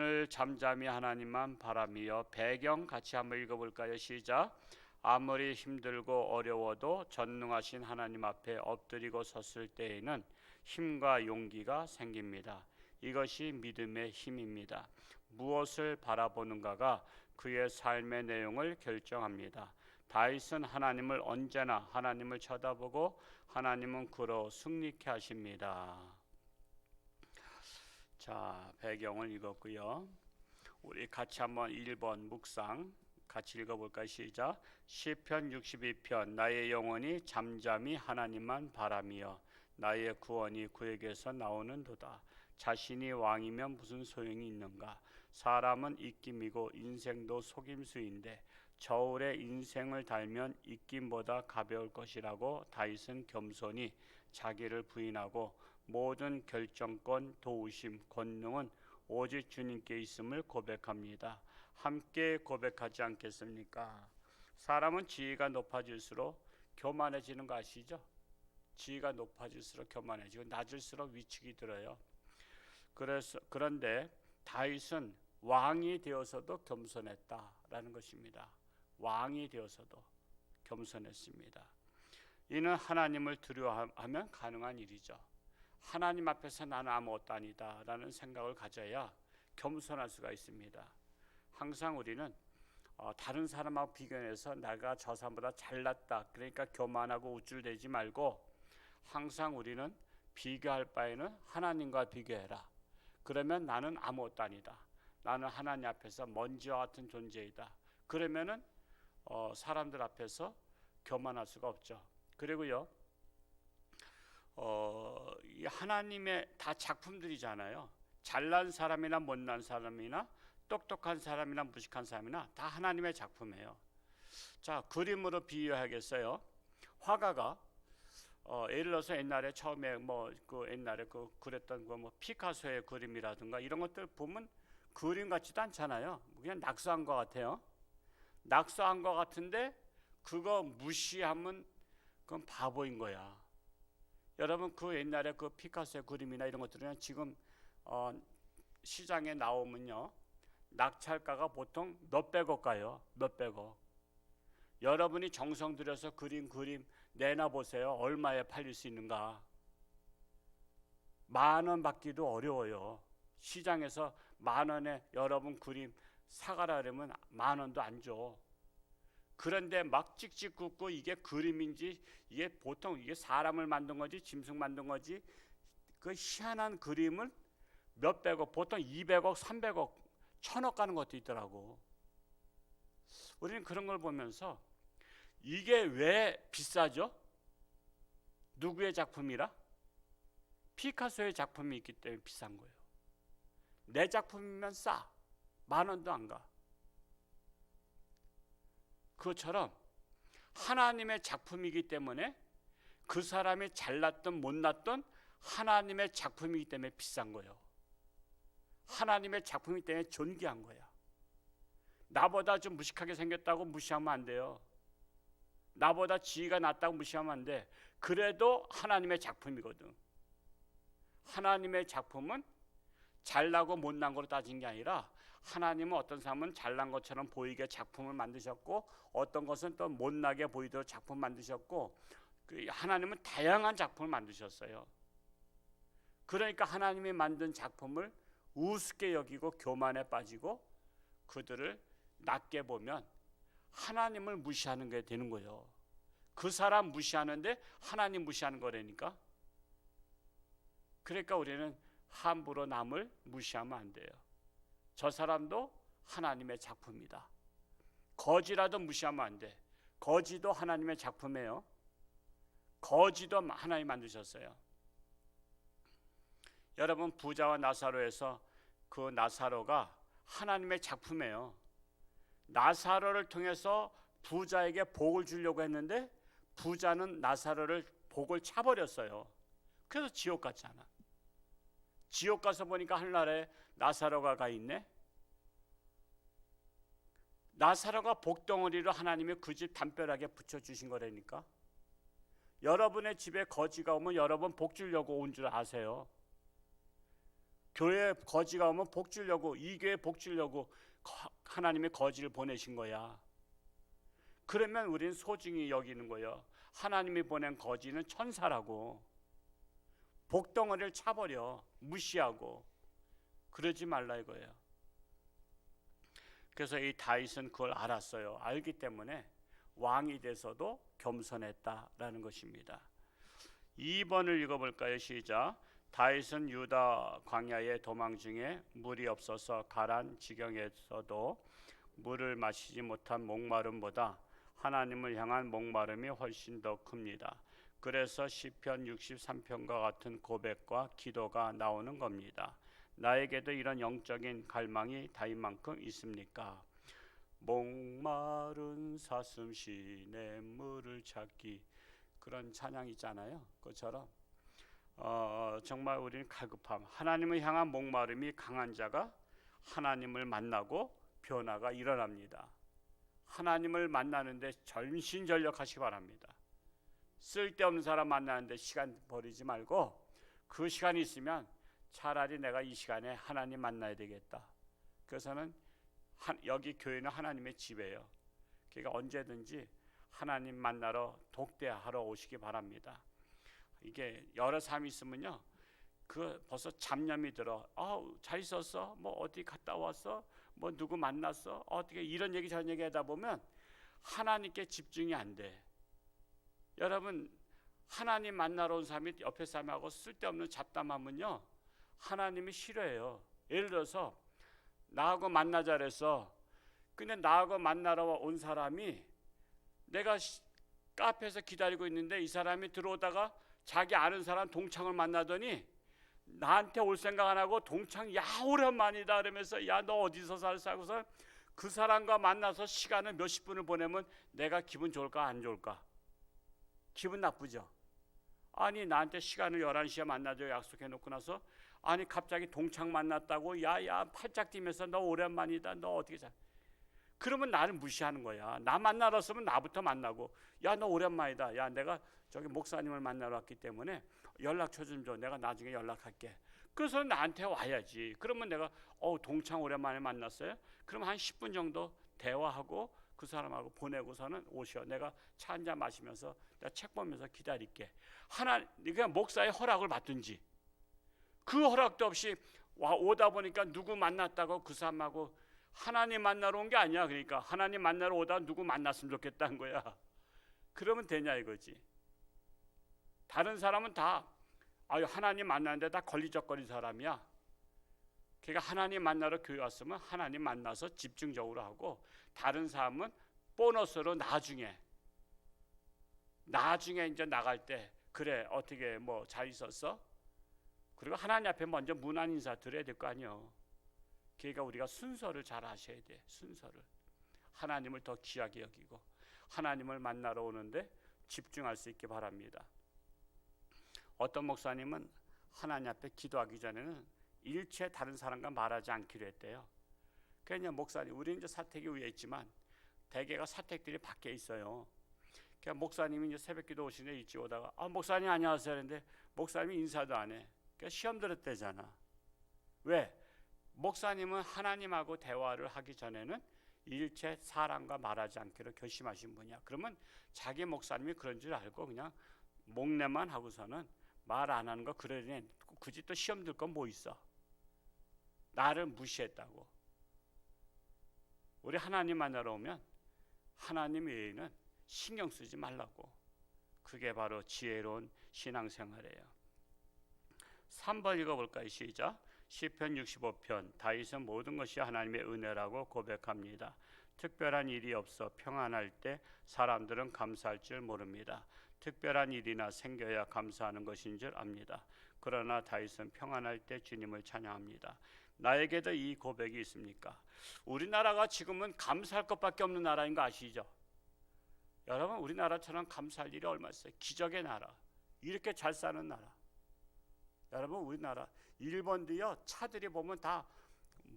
오늘 잠잠히 하나님만 바라며 배경 같이 한번 읽어볼까요? 시작. 아무리 힘들고 어려워도 전능하신 하나님 앞에 엎드리고 섰을 때에는 힘과 용기가 생깁니다. 이것이 믿음의 힘입니다. 무엇을 바라보는가가 그의 삶의 내용을 결정합니다. 다윗은 하나님을 언제나 하나님을 쳐다보고 하나님은 그로 승리케 하십니다. 자, 배경을 읽었고요. 우리 같이 한번 1번 묵상 같이 읽어볼까요? 시작. 시편 62편 나의 영혼이 잠잠히 하나님만 바라며 나의 구원이 그에게서 나오는도다. 자신이 왕이면 무슨 소용이 있는가? 사람은 입김이고 인생도 속임수인데 저울에 인생을 달면 입김보다 가벼울 것이라고 다윗은 겸손히 자기를 부인하고 모든 결정권, 도우심, 권능은 오직 주님께 있음을 고백합니다. 함께 고백하지 않겠습니까? 사람은 지위가 높아질수록 교만해지는 거 아시죠? 지위가 높아질수록 교만해지고 낮을수록 위축이 들어요. 그런데 다윗은 왕이 되어서도 겸손했다라는 것입니다. 왕이 되어서도 겸손했습니다. 이는 하나님을 두려워하면 가능한 일이죠. 하나님 앞에서 나는 아무것도 아니다 라는 생각을 가져야 겸손할 수가 있습니다. 항상 우리는 다른 사람하고 비교해서 내가 저 사람보다 잘났다 그러니까 교만하고 우쭐대지 말고 항상 우리는 비교할 바에는 하나님과 비교해라. 그러면 나는 아무것도 아니다. 나는 하나님 앞에서 먼지와 같은 존재이다. 그러면은 사람들 앞에서 교만할 수가 없죠. 그리고요 이 하나님의 다 작품들이잖아요. 잘난 사람이나 못난 사람이나 똑똑한 사람이나 무식한 사람이나 다 하나님의 작품이에요. 자, 그림으로 비유하겠어요. 화가가 예를 들어서 옛날에 처음에 옛날에 그랬던 피카소의 그림이라든가 이런 것들 보면 그림 같지도 않잖아요. 그냥 낙서한 것 같아요. 낙서한 것 같은데 그거 무시하면 그건 바보인 거야. 여러분 그 옛날에 그 피카소의 그림이나 이런 것들은 지금 시장에 나오면요 낙찰가가 보통 몇백억 가요. 몇백억. 여러분이 정성 들여서 그림 내놔보세요. 얼마에 팔릴 수 있는가? 10,000원 받기도 어려워요. 시장에서 10,000원에 여러분 그림 사가라 그러면 10,000원도 안 줘. 그런데 막 찍찍 굽고 이게 그림인지 이게 보통 이게 사람을 만든 거지 짐승 만든 거지 그 희한한 그림을 몇백억 보통 200억 300억 1,000억 가는 것도 있더라고. 우리는 그런 걸 보면서 이게 왜 비싸죠? 누구의 작품이라? 피카소의 작품이 있기 때문에 비싼 거예요. 내 작품이면 싸. 10,000원도 안 가. 그것처럼 하나님의 작품이기 때문에 그 사람이 잘났든 못났든 하나님의 작품이기 때문에 비싼 거예요. 하나님의 작품이기 때문에 존귀한 거야. 나보다 좀 무식하게 생겼다고 무시하면 안 돼요. 나보다 지위가 낮다고 무시하면 안 돼. 그래도 하나님의 작품이거든. 하나님의 작품은 잘나고 못난 거로 따진 게 아니라 하나님은 어떤 사람은 잘난 것처럼 보이게 작품을 만드셨고 어떤 것은 또 못나게 보이도록 작품 만드셨고 하나님은 다양한 작품을 만드셨어요. 그러니까 하나님이 만든 작품을 우습게 여기고 교만에 빠지고 그들을 낮게 보면 하나님을 무시하는 게 되는 거예요. 그 사람 무시하는데 하나님 무시하는 거라니까. 그러니까 우리는 함부로 남을 무시하면 안 돼요. 저 사람도 하나님의 작품이다. 거지라도 무시하면 안 돼. 거지도 하나님의 작품이에요. 거지도 하나님 만드셨어요. 여러분 부자와 나사로에서 그 나사로가 하나님의 작품이에요. 나사로를 통해서 부자에게 복을 주려고 했는데 부자는 나사로를 복을 차버렸어요. 그래서 지옥 갔잖아. 지옥 가서 보니까 하늘나라에 나사로가 가 있네. 나사로가 복덩어리로 하나님이 그 집 담벼락에 붙여주신 거라니까. 여러분의 집에 거지가 오면 여러분 복 주려고 온 줄 아세요. 교회에 거지가 오면 복 주려고, 이 교회에 복 주려고 하나님의 거지를 보내신 거야. 그러면 우리는 소중히 여기는 거예요. 하나님이 보낸 거지는 천사라고. 복덩어리를 차버려, 무시하고. 그러지 말라 이거예요. 그래서 이 다윗은 그걸 알았어요. 알기 때문에 왕이 돼서도 겸손했다라는 것입니다. 2번을 읽어볼까요? 시작. 다윗은 유다 광야의 도망 중에 물이 없어서 가란 지경에서도 물을 마시지 못한 목마름보다 하나님을 향한 목마름이 훨씬 더 큽니다. 그래서 시편 63편과 같은 고백과 기도가 나오는 겁니다. 나에게도 이런 영적인 갈망이 다윗만큼 있습니까? 목마른 사슴 시내 물을 찾기, 그런 찬양 있잖아요. 그것처럼 정말 우리는 갈급함, 하나님을 향한 목마름이 강한 자가 하나님을 만나고 변화가 일어납니다. 하나님을 만나는데 전신전력하시기 바랍니다. 쓸데없는 사람 만나는데 시간 버리지 말고 그 시간이 있으면 차라리 내가 이 시간에 하나님 만나야 되겠다. 그래서는 여기 교회는 하나님의 집이에요. 그러니까 언제든지 하나님 만나러 독대하러 오시기 바랍니다. 이게 여러 사람이 있으면요, 그 벌써 잡념이 들어. 잘 있었어? 뭐 어디 갔다 왔어? 뭐 누구 만났어? 어떻게 이런 얘기 저런 얘기 하다 보면 하나님께 집중이 안 돼. 여러분, 하나님 만나러 온 사람이 옆에 사람하고 쓸데없는 잡담하면요, 하나님이 싫어해요. 예를 들어서 나하고 만나자 그래서, 근데 나하고 만나러 온 사람이 내가 카페에서 기다리고 있는데 이 사람이 들어오다가 자기 아는 사람 동창을 만나더니 나한테 올 생각 안 하고 동창, 야 오랜만이다 그러면서 야 너 어디서 살았어 하고서 그 사람과 만나서 시간을 몇십 분을 보내면 내가 기분 좋을까 안 좋을까? 기분 나쁘죠. 아니 나한테 시간을 11시에 만나줘 약속해 놓고 나서 아니 갑자기 동창 만났다고 야야 팔짝 뛰면서 너 오랜만이다 너 어떻게 살, 그러면 나를 무시하는 거야. 나 만나러 왔으면 나부터 만나고 야 너 오랜만이다, 야 내가 저기 목사님을 만나러 왔기 때문에 연락처 좀 줘, 내가 나중에 연락할게. 그래서 나한테 와야지. 그러면 내가 동창 오랜만에 만났어요? 그럼 한 10분 정도 대화하고 그 사람하고 보내고서는 오셔. 내가 차 한잔 마시면서 내가 책 보면서 기다릴게. 그냥 목사의 허락을 받든지, 그 허락도 없이 오다 보니까 누구 만났다고 그 사람하고 하나님 만나러 온 게 아니야. 그러니까 하나님 만나러 오다 누구 만났으면 좋겠다는 거야. 그러면 되냐 이거지. 다른 사람은 다 하나님 만나는데 다 걸리적거린 사람이야. 그러니까 하나님 만나러 교회 왔으면 하나님 만나서 집중적으로 하고, 다른 사람은 보너스로 나중에 이제 나갈 때 그래 어떻게 뭐 잘 있었어? 그리고 하나님 앞에 먼저 문안 인사 드려야 될 거 아니에요. 그러니까 우리가 순서를 잘 아셔야 돼. 순서를. 하나님을 더 귀하게 여기고 하나님을 만나러 오는데 집중할 수 있기 바랍니다. 어떤 목사님은 하나님 앞에 기도하기 전에는 일체 다른 사람과 말하지 않기로 했대요. 그냥 목사님, 우리는 이제 사택이 위에 있지만 대개가 사택들이 밖에 있어요. 그러니까 목사님이 이제 새벽기도 오시는데 일찍 오다가 목사님 안녕하세요 했는데 목사님이 인사도 안 해. 그러니까 시험 들었대잖아. 왜? 목사님은 하나님하고 대화를 하기 전에는 일체 사람과 말하지 않기로 결심하신 분이야. 그러면 자기 목사님이 그런 줄 알고 그냥 목례만 하고서는 말 안 하는 거, 그러니 굳이 또 시험 들 건 뭐 있어? 나를 무시했다고. 우리 하나님 만나러 오면 하나님 외에는 신경 쓰지 말라고. 그게 바로 지혜로운 신앙생활이에요. 3번 읽어볼까요? 시작. 시편 65편. 다윗은 모든 것이 하나님의 은혜라고 고백합니다. 특별한 일이 없어 평안할 때 사람들은 감사할 줄 모릅니다. 특별한 일이나 생겨야 감사하는 것인 줄 압니다. 그러나 다윗은 평안할 때 주님을 찬양합니다. 나에게도 이 고백이 있습니까? 우리나라가 지금은 감사할 것밖에 없는 나라인 거 아시죠? 여러분, 우리나라처럼 감사할 일이 얼마 있어요? 기적의 나라, 이렇게 잘 사는 나라. 여러분, 우리나라 일본도요, 차들이 보면 다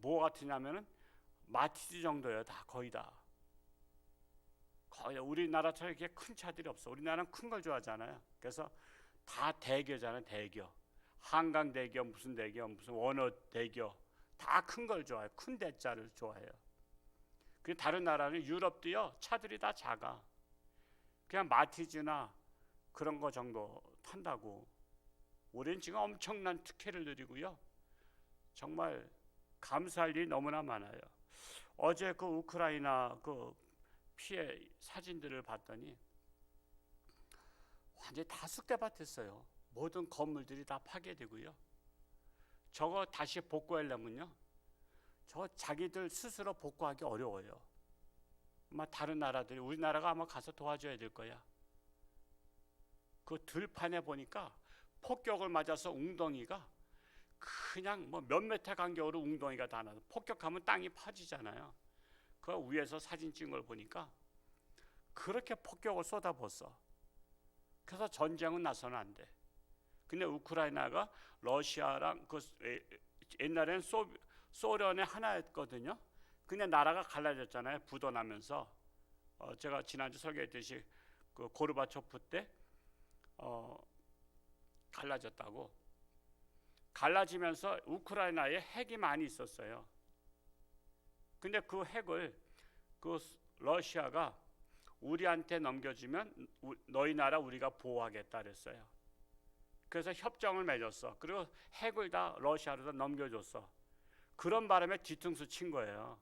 뭐 같으냐면은 마티즈 정도예요. 다 거의 다. 거의 우리나라처럼 이렇게 큰 차들이 없어. 우리나라는 큰 걸 좋아하잖아요. 그래서 다 대교잖아요. 대교. 한강 대교, 무슨 대교, 무슨 원어 대교 다 큰 걸 좋아해요. 큰 대자를 좋아해요. 그 다른 나라는 유럽도요 차들이 다 작아. 그냥 마티즈나 그런 거 정도 탄다고. 우리는 지금 엄청난 특혜를 누리고요. 정말 감사할 일이 너무나 많아요. 어제 그 우크라이나 그 피해 사진들을 봤더니 완전히 다 쑥대밭했어요. 모든 건물들이 다 파괴되고요. 저거 다시 복구하려면요, 저 자기들 스스로 복구하기 어려워요. 아마 다른 나라들이, 우리나라가 아마 가서 도와줘야 될 거야. 그 들판에 보니까 폭격을 맞아서 웅덩이가 그냥 뭐 몇 메타 간격으로 웅덩이가 다 나서, 폭격하면 땅이 파지잖아요. 그 위에서 사진 찍은 걸 보니까 그렇게 폭격을 쏟아붓어. 그래서 전쟁은 나서는 안 돼. 근데 우크라이나가 러시아랑 그 옛날에는 소련의 하나였거든요. 근데 나라가 갈라졌잖아요. 부도나면서. 제가 지난주 설교했듯이 그 고르바초프 때 갈라졌다고. 갈라지면서 우크라이나에 핵이 많이 있었어요. 근데 그 핵을 그 러시아가 우리한테 넘겨주면 너희 나라 우리가 보호하겠다 그랬어요. 그래서 협정을 맺었어. 그리고 핵을 다 러시아로 다 넘겨줬어. 그런 바람에 뒤통수 친 거예요.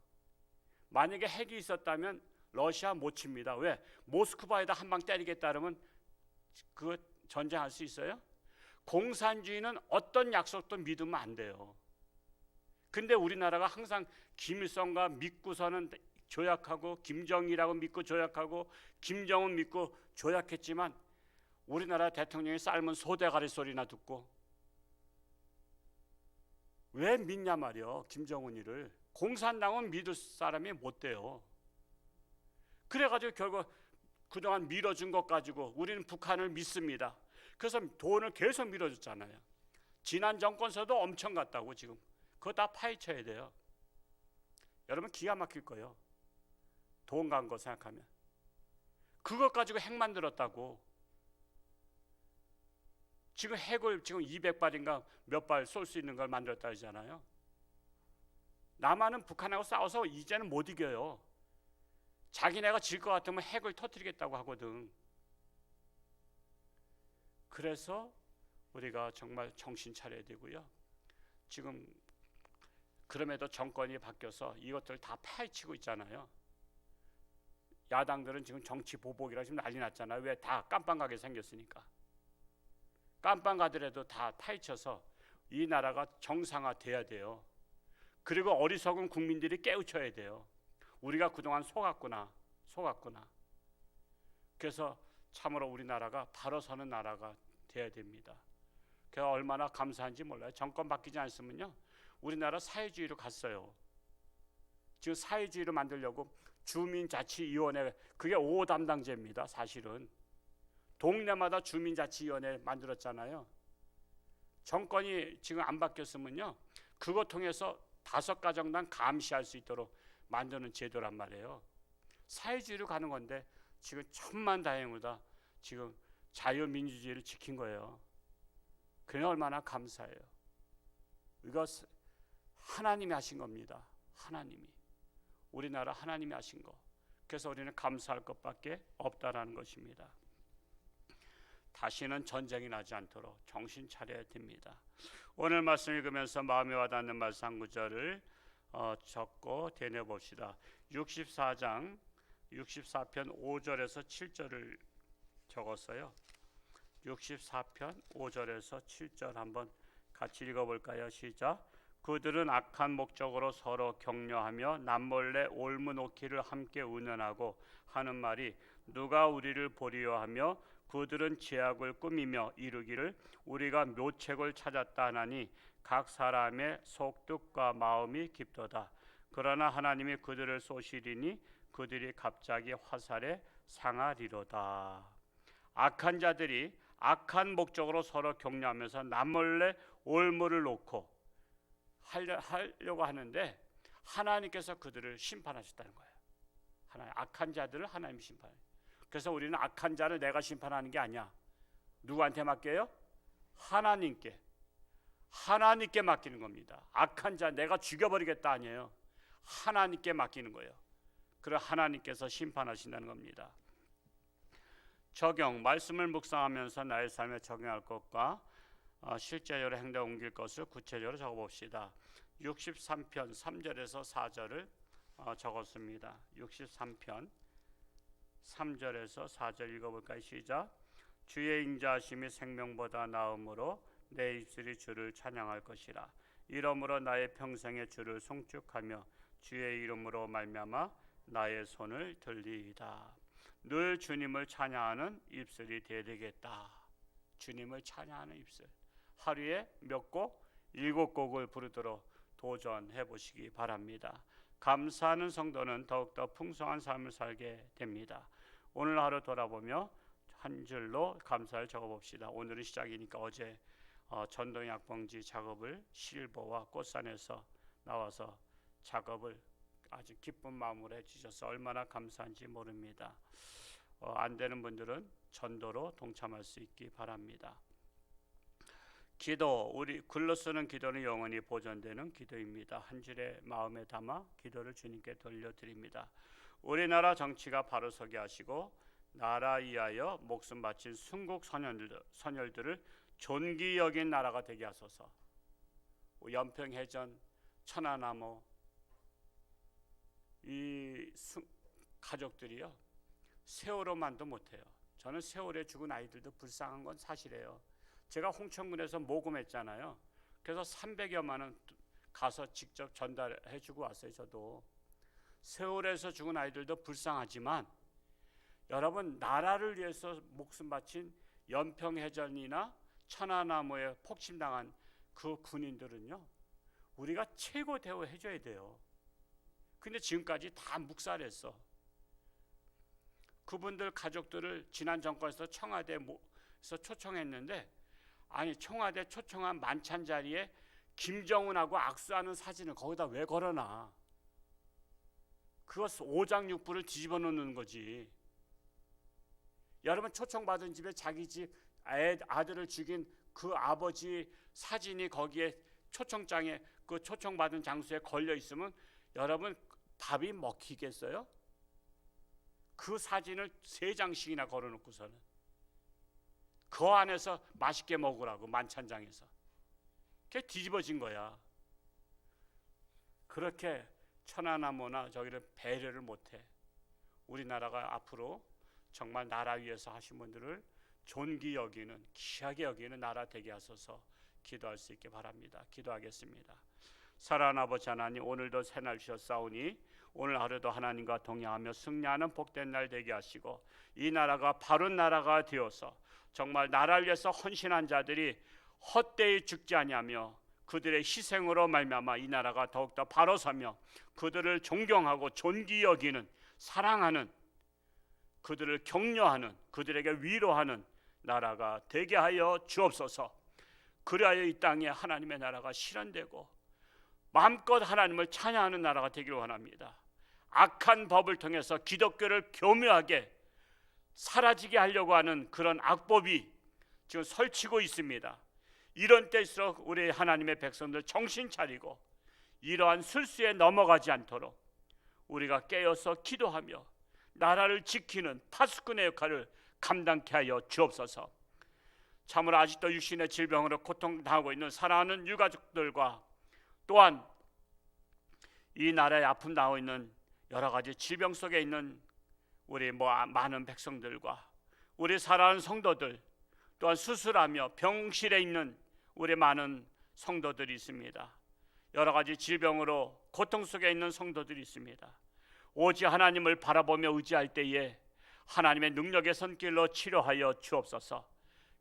만약에 핵이 있었다면 러시아 못 칩니다. 왜? 모스크바에다 한 방 때리겠다 그러면 그거 전쟁할 수 있어요? 공산주의는 어떤 약속도 믿으면 안 돼요. 근데 우리나라가 항상 김일성과 믿고서는 조약하고, 김정일하고 믿고 조약하고, 김정은 믿고 조약했지만 우리나라 대통령이 삶은 소대가리 소리나 듣고 왜 믿냐 말이요. 김정은이를. 공산당은 믿을 사람이 못 돼요. 그래가지고 결국 그동안 밀어준 것 가지고 우리는 북한을 믿습니다. 그래서 돈을 계속 밀어줬잖아요. 지난 정권서도 엄청 갔다고. 지금 그거 다 파헤쳐야 돼요. 여러분 기가 막힐 거예요. 돈 간 거 생각하면. 그것 가지고 핵 만들었다고. 지금 핵을 지금 200발인가 몇 발 쏠 수 있는 걸 만들었다 하잖아요. 남한은 북한하고 싸워서 이제는 못 이겨요. 자기네가 질 것 같으면 핵을 터뜨리겠다고 하거든. 그래서 우리가 정말 정신 차려야 되고요. 지금 그럼에도 정권이 바뀌어서 이것들 다 파헤치고 있잖아요. 야당들은 지금 정치 보복이라 지금 난리 났잖아요. 왜? 다 깜빵가게 생겼으니까. 깜빵가더라도 다 파헤쳐서 이 나라가 정상화돼야 돼요. 그리고 어리석은 국민들이 깨우쳐야 돼요. 우리가 그동안 속았구나. 그래서 참으로 우리나라가 바로 서는 나라가 돼야 됩니다. 그래서 얼마나 감사한지 몰라요. 정권 바뀌지 않으면요, 우리나라 사회주의로 갔어요. 지금 사회주의로 만들려고 주민자치위원회, 그게 5호 담당제입니다. 사실은 동네마다 주민자치위원회 만들었잖아요. 정권이 지금 안 바뀌었으면요, 그거 통해서 5가정당 감시할 수 있도록 만드는 제도란 말이에요. 사회주의로 가는 건데 지금 천만다행이다. 지금 자유민주주의를 지킨 거예요. 그게 얼마나 감사해요. 이거 하나님이 하신 겁니다. 하나님이. 우리나라 하나님이 하신 거. 그래서 우리는 감사할 것밖에 없다라는 것입니다. 다시는 전쟁이 나지 않도록 정신 차려야 됩니다. 오늘 말씀 읽으면서 마음에 와닿는 말씀 한 구절을 적고 되뇌 봅시다. 64장 64편 5절에서 7절을 적었어요. 64편 5절에서 7절 한번 같이 읽어볼까요? 시작. 그들은 악한 목적으로 서로 격려하며 남몰래 올무 놓기를 함께 운운하고 하는 말이 누가 우리를 보리려 하며 그들은 죄악을 꾸미며 이르기를 우리가 묘책을 찾았다 하나니 각 사람의 속뜻과 마음이 깊도다. 그러나 하나님이 그들을 쏘시리니 그들이 갑자기 화살에 상하리로다. 악한 자들이 악한 목적으로 서로 격려하면서 남몰래 올무를 놓고 하려고 하는데 하나님께서 그들을 심판하셨다는 거예요. 악한 자들을 하나님이 심판해요. 그래서 우리는 악한 자를 내가 심판하는 게 아니야. 누구한테 맡겨요? 하나님께. 하나님께 맡기는 겁니다. 악한 자 내가 죽여버리겠다 아니에요. 하나님께 맡기는 거예요. 그래 하나님께서 심판하신다는 겁니다. 적용, 말씀을 묵상하면서 나의 삶에 적용할 것과 실제로 행동에 옮길 것을 구체적으로 적어봅시다. 63편 3절에서 4절을 적었습니다. 63편 3절에서 4절 읽어볼까요? 시작. 주의 인자하심이 생명보다 나음으로 내 입술이 주를 찬양할 것이라. 이러므로 나의 평생에 주를 송축하며 주의 이름으로 말미암아 나의 손을 들리이다. 늘 주님을 찬양하는 입술이 되겠다. 주님을 찬양하는 입술. 하루에 몇 곡? 7곡을 부르도록 도전해 보시기 바랍니다. 감사하는 성도는 더욱더 풍성한 삶을 살게 됩니다. 오늘 하루 돌아보며 한 줄로 감사를 적어봅시다. 오늘은 시작이니까 어제 전동약봉지 작업을 실버와 꽃산에서 나와서 작업을 아주 기쁜 마음으로 해주셔서 얼마나 감사한지 모릅니다. 안 되는 분들은 전도로 동참할 수 있기 바랍니다. 기도, 우리 글로 쓰는 기도는 영원히 보존되는 기도입니다. 한 줄의 마음에 담아 기도를 주님께 돌려드립니다. 우리나라 정치가 바로 서게 하시고 나라 위하여 목숨 바친 순국 선열들을 존귀 여긴 나라가 되게 하소서. 연평해전, 천안함호 이 가족들이요 세월호만도 못해요. 저는 세월에 죽은 아이들도 불쌍한 건 사실이에요. 제가 홍천군에서 모금했잖아요. 그래서 300여만 원 가서 직접 전달해주고 왔어요. 저도 세월에서 죽은 아이들도 불쌍하지만 여러분 나라를 위해서 목숨 바친 연평해전이나 천안함호에 폭침당한 그 군인들은요 우리가 최고 대우해줘야 돼요. 근데 지금까지 다 묵살했어. 그분들 가족들을 지난 정권에서 청와대에서 초청했는데 아니 청와대 초청한 만찬 자리에 김정은하고 악수하는 사진을 거기다 왜 걸어놔? 그것 오장육부를 뒤집어 놓는 거지. 여러분 초청받은 집에 자기 집 아들을 죽인 그 아버지 사진이 거기에 초청장에 그 초청받은 장소에 걸려 있으면 여러분 밥이 먹히겠어요? 그 사진을 3장씩이나 걸어놓고서는 그 안에서 맛있게 먹으라고 만찬장에서 그게 뒤집어진 거야. 그렇게 천안함호나 저기를 배려를 못해. 우리나라가 앞으로 정말 나라 위해서 하신 분들을 존귀 여기는 귀하게 여기는 나라 되게 하소서 기도할 수 있게 바랍니다. 기도하겠습니다. 사랑하는 아버지 하나님, 오늘도 새날 주셨사오니 오늘 하루도 하나님과 동행하며 승리하는 복된 날 되게 하시고 이 나라가 바른 나라가 되어서 정말 나라를 위해서 헌신한 자들이 헛되이 죽지 아니하며 그들의 희생으로 말미암아 이 나라가 더욱더 바로 서며 그들을 존경하고 존귀 여기는 사랑하는 그들을 격려하는 그들에게 위로하는 나라가 되게 하여 주옵소서. 그리하여 이 땅에 하나님의 나라가 실현되고 마음껏 하나님을 찬양하는 나라가 되기를 원합니다. 악한 법을 통해서 기독교를 교묘하게 사라지게 하려고 하는 그런 악법이 지금 설치고 있습니다. 이런 때일수록 우리 하나님의 백성들 정신 차리고 이러한 술수에 넘어가지 않도록 우리가 깨어서 기도하며 나라를 지키는 파수꾼의 역할을 감당케 하여 주옵소서. 참으로 아직도 육신의 질병으로 고통당하고 있는 사랑하는 유가족들과 또한 이 나라에 아픔 당하고 있는 여러 가지 질병 속에 있는 우리 많은 백성들과 우리 사랑하는 성도들 또한 수술하며 병실에 있는 우리 많은 성도들이 있습니다. 여러 가지 질병으로 고통 속에 있는 성도들이 있습니다. 오직 하나님을 바라보며 의지할 때에 하나님의 능력의 손길로 치료하여 주옵소서.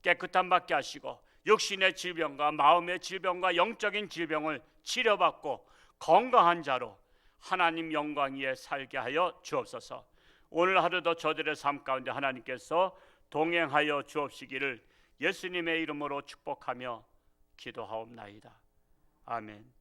깨끗함 받게 하시고 육신의 질병과 마음의 질병과 영적인 질병을 치료받고 건강한 자로 하나님 영광 위에 살게 하여 주옵소서. 오늘 하루도 저들의 삶 가운데 하나님께서 동행하여 주옵시기를 예수님의 이름으로 축복하며 기도하옵나이다. 아멘.